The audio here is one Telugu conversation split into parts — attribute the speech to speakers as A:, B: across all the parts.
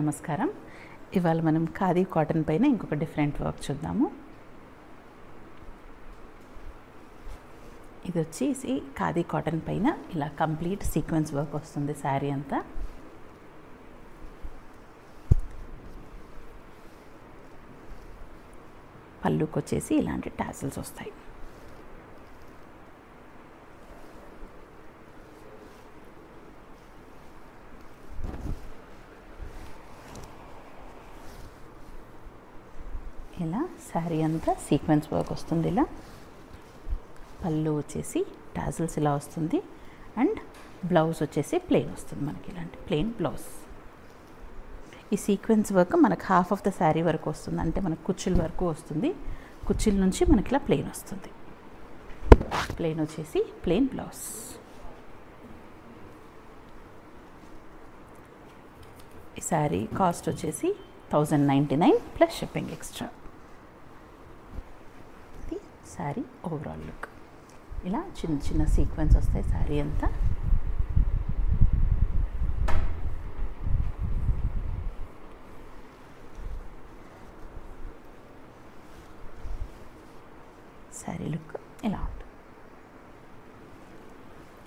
A: నమస్కారం. ఇవాళ మనం ఖాదీ కాటన్ పైన ఇంకొక డిఫరెంట్ వర్క్ చూద్దాము. ఇది వచ్చేసి ఖాదీ కాటన్ పైన ఇలా కంప్లీట్ సీక్వెన్స్ వర్క్ వస్తుంది. శారీ అంతా పళ్ళుకి వచ్చేసి ఇలాంటి టాసిల్స్ వస్తాయి. ఇలా శారీ అంతా సీక్వెన్స్ వర్క్ వస్తుంది. ఇలా పళ్ళు వచ్చేసి టాజిల్స్ ఇలా వస్తుంది అండ్ బ్లౌజ్ వచ్చేసి ప్లెయిన్ వస్తుంది. మనకి ఇలాంటి ప్లెయిన్ బ్లౌజ్. ఈ సీక్వెన్స్ వర్క్ మనకు హాఫ్ ఆఫ్ ద శారీ వరకు వస్తుంది, అంటే మనకు కుచ్చిల వరకు వస్తుంది. కుచ్చిల నుంచి మనకి ఇలా ప్లెయిన్ వస్తుంది. ప్లెయిన్ వచ్చేసి ప్లెయిన్ బ్లౌజ్. ఈ శారీ కాస్ట్ వచ్చేసి 1099 ప్లస్ షిప్పింగ్ ఎక్స్ట్రా. ఇది శారీ ఓవరాల్ లుక్. ఇలా చిన్న చిన్న సీక్వెన్స్ వస్తాయి శారీ అంతా. శారీ లుక్ ఇలా ఉంటుంది.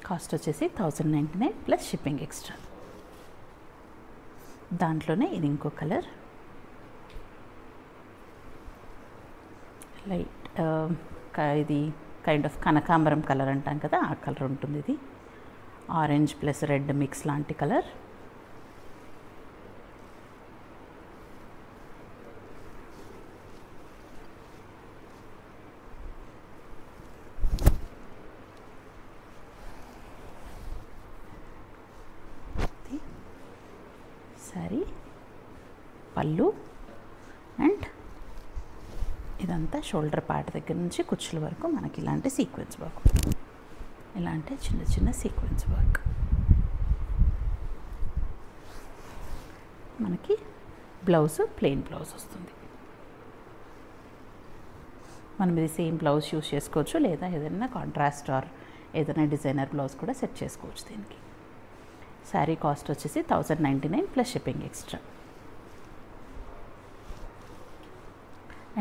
A: కాస్ట్ వచ్చేసి 1099 ప్లస్ షిప్పింగ్ ఎక్స్ట్రా. దాంట్లోనే ఇది ఇంకో కలర్, లైట్ ఇది కైండ్ ఆఫ్ కనకాంబరం కలర్ అంటాం కదా, ఆ కలర్ ఉంటుంది. ఇది ఆరెంజ్ ప్లస్ రెడ్ మిక్స్ లాంటి కలర్. శారీ పళ్ళు అండ్ ఇదంతా షోల్డర్ పార్ట్ దగ్గర నుంచి కుచ్చుల వరకు మనకి ఇలాంటి సీక్వెన్స్ వర్క్, ఇలాంటి చిన్న చిన్న సీక్వెన్స్ వర్క్. మనకి బ్లౌజ్ ప్లెయిన్ బ్లౌజ్ వస్తుంది. మనం ఇది సేమ్ బ్లౌజ్ యూస్ చేసుకోవచ్చు, లేదా ఏదైనా కాంట్రాస్ట్ ఆర్ ఏదైనా డిజైనర్ బ్లౌజ్ కూడా సెట్ చేసుకోవచ్చు దీనికి. శారీ కాస్ట్ వచ్చేసి 1099 ప్లస్ షిప్పింగ్ ఎక్స్ట్రా.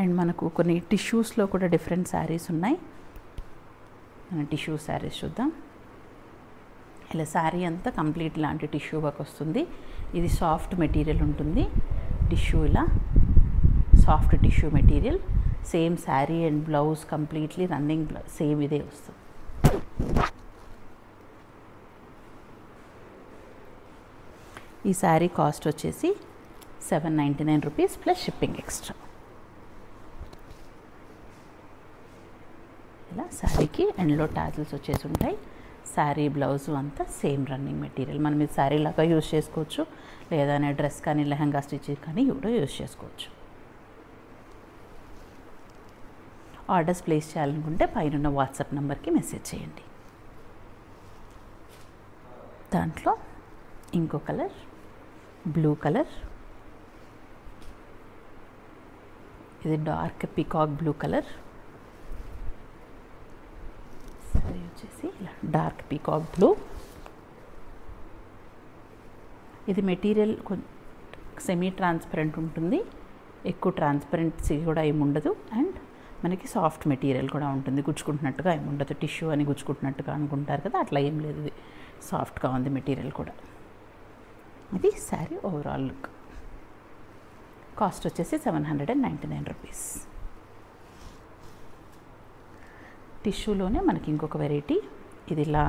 A: అండ్ మనకు కొన్ని టిష్యూస్లో కూడా డిఫరెంట్ శారీస్ ఉన్నాయి. మనం టిష్యూ శారీస్ చూద్దాం. ఇలా శారీ అంతా కంప్లీట్ ఇలాంటి టిష్యూ వర్క్ వస్తుంది. ఇది సాఫ్ట్ మెటీరియల్ ఉంటుంది. టిష్యూ ఇలా soft tissue material. Same sari and blouse completely running same ఇదే వస్తుంది. ఈ శారీ కాస్ట్ వచ్చేసి 799 రూపీస్ ప్లస్ షిప్పింగ్ ఎక్స్ట్రా. ఇలా శారీకి ఎండ్లో టాజిల్స్ వచ్చేసి ఉంటాయి. శారీ బ్లౌజ్ అంతా సేమ్ రన్నింగ్ మెటీరియల్. మనం ఇది శారీ లాగా యూజ్ చేసుకోవచ్చు, లేదా డ్రెస్ కానీ లెహంగా స్టిచ్ కానీ కూడా యూజ్ చేసుకోవచ్చు. ఆర్డర్స్ ప్లేస్ చేయాలనుకుంటే పైన వాట్సాప్ నెంబర్కి మెసేజ్ చేయండి. దాంట్లో ఇంకో కలర్ బ్లూ కలర్, ఇది డార్క్ పీకాక్ బ్లూ కలర్. సరే వచ్చేసి ఇలా డార్క్ పీకాక్ బ్లూ. ఇది మెటీరియల్ సెమీ ట్రాన్స్పరెంట్ ఉంటుంది, ఎక్కువ ట్రాన్స్పరెన్సీ కూడా ఏమి ఉండదు. అండ్ మనకి సాఫ్ట్ మెటీరియల్ కూడా ఉంటుంది, గుచ్చుకుంటున్నట్టుగా ఏమి ఉండదు. టిష్యూ అని గుచ్చుకుంటున్నట్టుగా అనుకుంటారు కదా, అట్లా ఏం లేదు. ఇది సాఫ్ట్గా ఉంది మెటీరియల్ కూడా. ఇది శారీ ఓవరాల్ లుక్. కాస్ట్ వచ్చేసి 799 రూపీస్. టిష్యూలోనే మనకి ఇంకొక వెరైటీ, ఇది ఇలా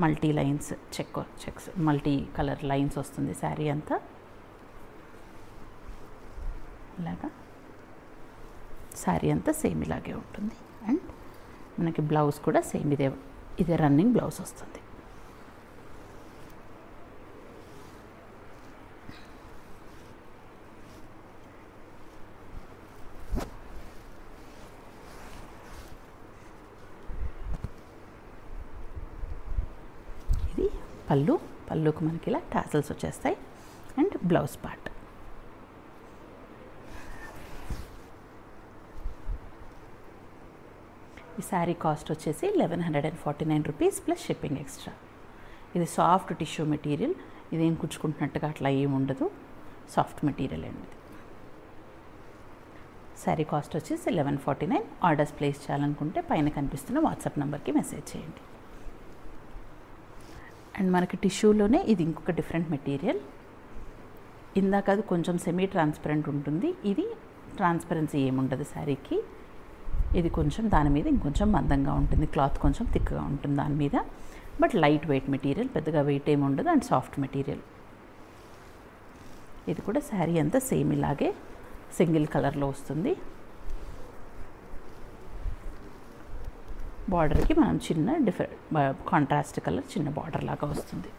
A: multi lines checks multi colour lines వస్తుంది శారీ అంతా. ఇలాగా శారీ అంతా సేమ్ ఇలాగే ఉంటుంది. అండ్ మనకి బ్లౌజ్ కూడా సేమ్ ఇదే రన్నింగ్ బ్లౌజ్ వస్తుంది. పళ్ళుకి మనకి ఇలా టాసల్స్ వచ్చేస్తాయి అండ్ బ్లౌజ్ పార్ట్. ఈ శారీ కాస్ట్ వచ్చేసి 1149 రూపీస్ ప్లస్ షిప్పింగ్ ఎక్స్ట్రా. ఇది సాఫ్ట్ టిష్యూ మెటీరియల్, ఇదేం కుచ్చుకుంటున్నట్టుగా అట్లా ఏమి ఉండదు. సాఫ్ట్ మెటీరియల్ అండి. శారీ కాస్ట్ వచ్చేసి 1149. ఆర్డర్స్ ప్లేస్ చేయాలనుకుంటే పైన కనిపిస్తున్న వాట్సాప్ నెంబర్కి మెసేజ్ చేయండి. అండ్ మనకి టిష్యూలోనే ఇది ఇంకొక డిఫరెంట్ మెటీరియల్. ఇందాక అది కొంచెం సెమీ ట్రాన్స్పరెంట్ ఉంటుంది, ఇది ట్రాన్స్పరెన్సీ ఏముండదు శారీకి. ఇది కొంచెం దాని మీద ఇంకొంచెం మందంగా ఉంటుంది, క్లాత్ కొంచెం థిక్గా ఉంటుంది దాని మీద. బట్ లైట్ వెయిట్ మెటీరియల్, పెద్దగా వెయిట్ ఏమి ఉండదు అండ్ సాఫ్ట్ మెటీరియల్. ఇది కూడా శారీ అంతా సేమ్ ఇలాగే సింగిల్ కలర్లో వస్తుంది. బార్డర్కి మనం చిన్న కాంట్రాస్ట్ కలర్ చిన్న బార్డర్ లాగా వస్తుంది.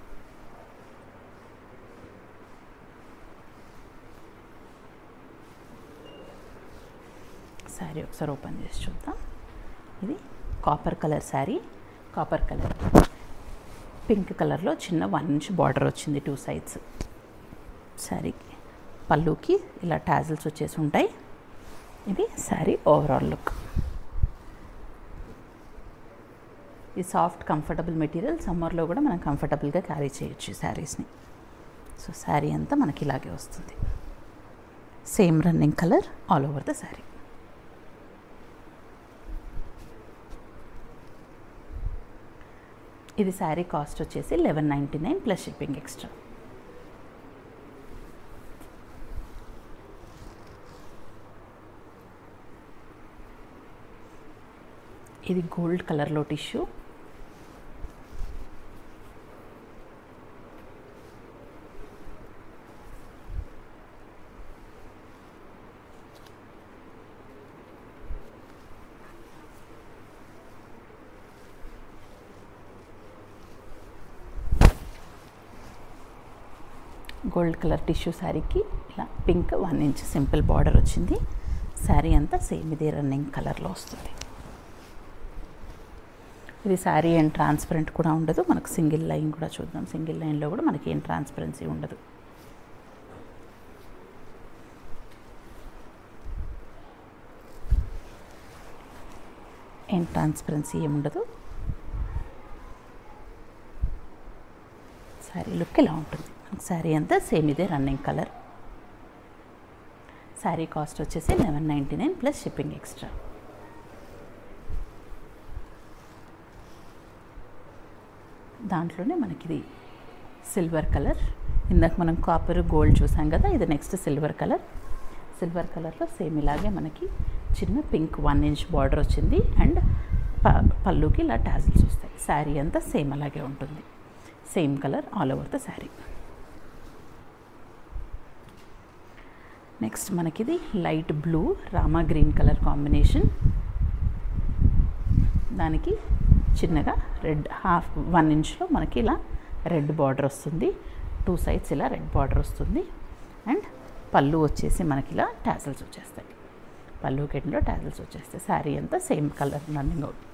A: శారీ ఒకసారి ఓపెన్ చేసి చూద్దాం. ఇది copper colour sari, copper colour pink కలర్లో చిన్న 1 ఇంచ్ బార్డర్ వచ్చింది 2 సైడ్స్. శారీకి పళ్ళుకి ఇలా టాజిల్స్ వచ్చేసి ఉంటాయి. ఇది శారీ ఓవరాల్ లుక్. ఈ సాఫ్ట్ కంఫర్టబుల్ మెటీరియల్, సమ్మర్లో కూడా మనం కంఫర్టబుల్గా క్యారీ చేయొచ్చు శారీస్ని. సో శారీ అంతా మనకి ఇలాగే వస్తుంది, same running colour all over the sari. ఇది శారీ కాస్ట్ వచ్చేసి 1199 ప్లస్ షిప్పింగ్ ఎక్స్ట్రా. ఇది గోల్డ్ కలర్లో టిష్యూ. గోల్డ్ కలర్ టిష్యూ శారీకి ఇలా పింక్ 1 ఇంచ్ సింపుల్ బార్డర్ వచ్చింది. శారీ అంతా సేమ్ ఇదే రన్నింగ్ కలర్లో వస్తుంది. ఇది శారీ అండ్ ట్రాన్స్పరెంట్ కూడా ఉండదు. మనకు సింగిల్ లైన్ కూడా చూద్దాం. సింగిల్ లైన్లో కూడా మనకి ఏం ట్రాన్స్పరెన్సీ ఉండదు. ఏం ట్రాన్స్పరెన్సీ ఏముండదు. శారీ లుక్ ఇలా ఉంటుంది. శారీ అంతా సేమ్ ఇదే రన్నింగ్ కలర్. శారీ కాస్ట్ వచ్చేసి 1199 ప్లస్ షిప్పింగ్ ఎక్స్ట్రా. దాంట్లోనే మనకి ఇది సిల్వర్ కలర్. ఇందాక మనం కాపర్ గోల్డ్ చూసాం కదా, ఇది నెక్స్ట్ సిల్వర్ కలర్. సిల్వర్ కలర్లో సేమ్ ఇలాగే మనకి చిన్న పింక్ 1 ఇంచ్ బార్డర్ వచ్చింది అండ్ పళ్ళుకి ఇలా టాజిల్స్ వస్తాయి. శారీ అంతా సేమ్ అలాగే ఉంటుంది, same colour all over the sari. Next మనకిది light blue rama green colour combination. దానికి చిన్నగా రెడ్ 1 ఇంచ్లో మనకి ఇలా రెడ్ బార్డర్ వస్తుంది. 2 సైడ్స్ ఇలా రెడ్ బార్డర్ వస్తుంది అండ్ పళ్ళు వచ్చేసి మనకి ఇలా టాజిల్స్ వచ్చేస్తాయి. పళ్ళు కెట్లో టాజిల్స్ వచ్చేస్తాయి. శారీ అంతా సేమ్ కలర్ రన్నింగ్ అవుతుంది.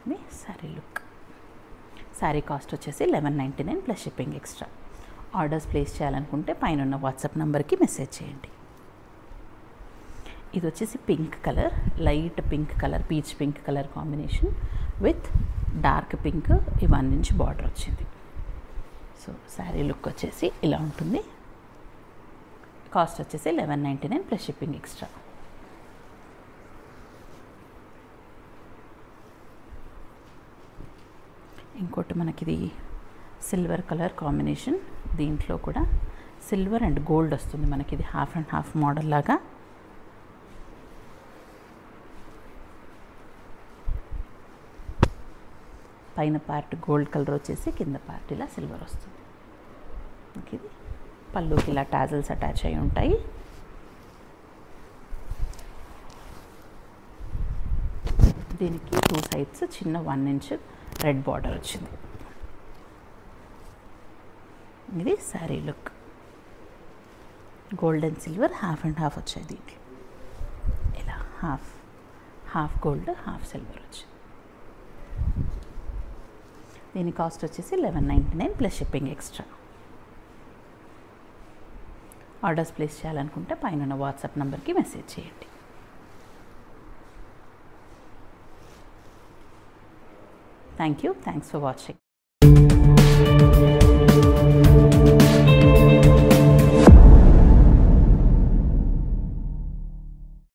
A: ఇది శారీ లుక్. శారీ కాస్ట్ వచ్చేసి 1199 plus shipping extra. Orders place చేయాలనుకుంటే పైన ఉన్న వాట్సాప్ నెంబర్కి మెసేజ్ చేయండి. ఇది వచ్చేసి pink colour, light pink colour, peach pink colour combination with dark pink 1 inch border వచ్చింది. సో శారీ లుక్ వచ్చేసి ఇలా ఉంటుంది. కాస్ట్ వచ్చేసి 1199 ప్లస్ షిప్పింగ్ ఎక్స్ట్రా. ఇంకోటి మనకిది సిల్వర్ కలర్ కాంబినేషన్. దీంట్లో కూడా సిల్వర్ అండ్ గోల్డ్ వస్తుంది మనకి. ఇది హాఫ్ అండ్ హాఫ్ మోడల్ లాగా. పైన పార్ట్ గోల్డ్ కలర్ వచ్చేసి కింద పార్ట్ ఇలా సిల్వర్ వస్తుంది. ఇది పళ్ళుకి ఇలా టాజిల్స్ అటాచ్ అయి ఉంటాయి. దీనికి 2 సైడ్స్ చిన్న 1 ఇంచ్ రెడ్ బార్డర్ వచ్చింది. ఇది sari look. Gold and silver half and half వచ్చాయి దీంట్లో. ఇలా హాఫ్ గోల్డ్ హాఫ్ సిల్వర్ వచ్చింది. దీని కాస్ట్ వచ్చేసి 1199 plus shipping extra. Orders place చేయాలనుకుంటే పైన వాట్సాప్ నెంబర్కి మెసేజ్ చేయండి. Thank you. Thanks for watching.